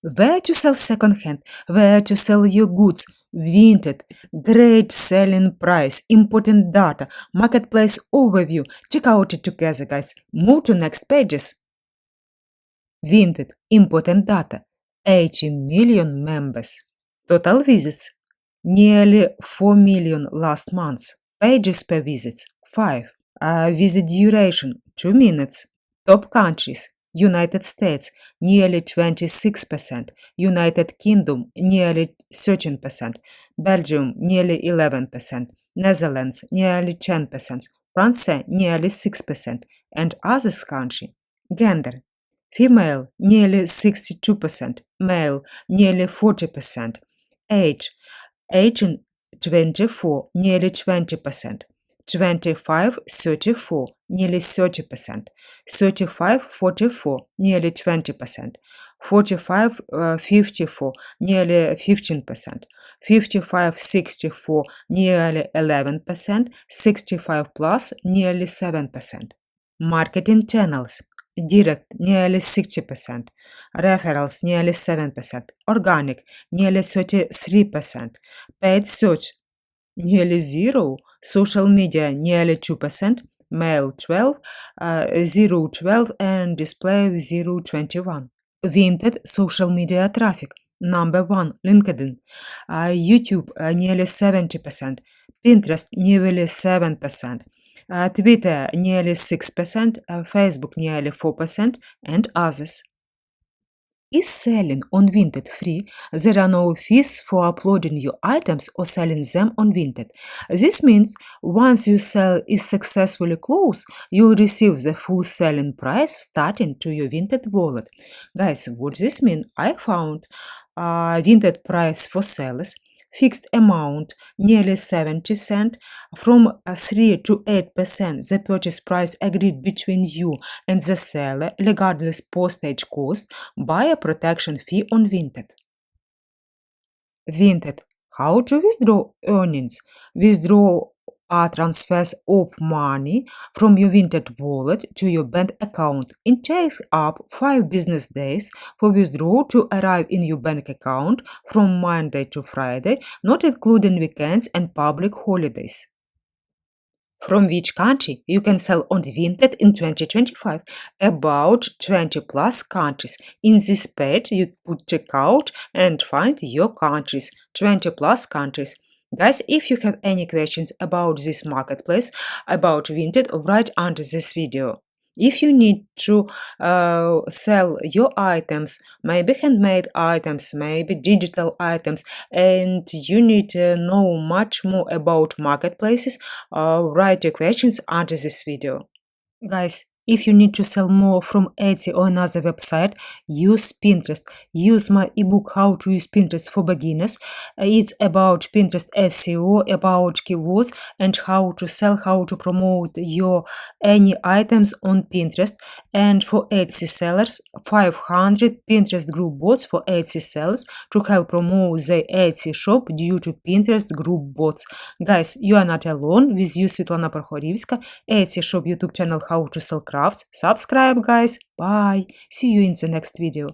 Where to sell secondhand, where to sell your goods, Vinted, great selling price, important data, marketplace overview. Check out it together, guys. Move to next pages. Vinted, important data, 80 million members. Total visits, nearly 4 million last month. Pages per visits, 5. Visit duration, 2 minutes. Top countries, United States, nearly 26%, United Kingdom, nearly 13%, Belgium, nearly 11%, Netherlands, nearly 10%, France, nearly 6%, and others country. Gender, female, nearly 62%, male, nearly 40%, age, 18, 24, nearly 20%. 25-34, nearly 30%, 35-44, nearly 20%, 45-54, nearly 15%, 55-64, nearly 11%, 65 plus, nearly 7%. Marketing channels. Direct, nearly 60%, referrals, nearly 7%, organic, nearly 33%, paid search, nearly 0, social media nearly 2%, mail 12, 0.12 and display 0.21. Vinted social media traffic, number 1, LinkedIn, YouTube nearly 70%, Pinterest nearly 7%, Twitter nearly 6%, Facebook nearly 4%, and others. Is selling on Vinted free? There are no fees for uploading your items or selling them on Vinted. This means once your sale is successfully closed, you'll receive the full selling price starting to your Vinted wallet. Guys, what this means? I found Vinted price for sellers, fixed amount nearly 70 cents, from 3 to 8% the purchase price agreed between you and the seller, regardless postage cost, buyer protection fee on Vinted. Vinted. How to withdraw earnings? Withdraw transfers of money from your Vinted wallet to your bank account. It takes up 5 business days for withdrawal to arrive in your bank account from Monday to Friday, not including weekends and public holidays. From which country you can sell on Vinted in 2025? About 20 plus countries. In this page you could check out and find your countries, 20 plus countries. Guys, if you have any questions about this marketplace, about Vinted, write under this video. If you need to sell your items, maybe handmade items, maybe digital items, and you need to know much more about marketplaces, write your questions under this video. Guys, if you need to sell more from Etsy or another website, use Pinterest. Use my ebook How to Use Pinterest for Beginners. It's about Pinterest SEO, about keywords, and how to sell, how to promote your any items on Pinterest. And for Etsy sellers, 500 Pinterest group bots for Etsy sellers to help promote the Etsy shop due to Pinterest group bots. Guys, you are not alone. With you, Svitlana Prokhorivska, Etsy shop YouTube channel How to Sell Crafts. Subscribe, guys. Bye. See you in the next video.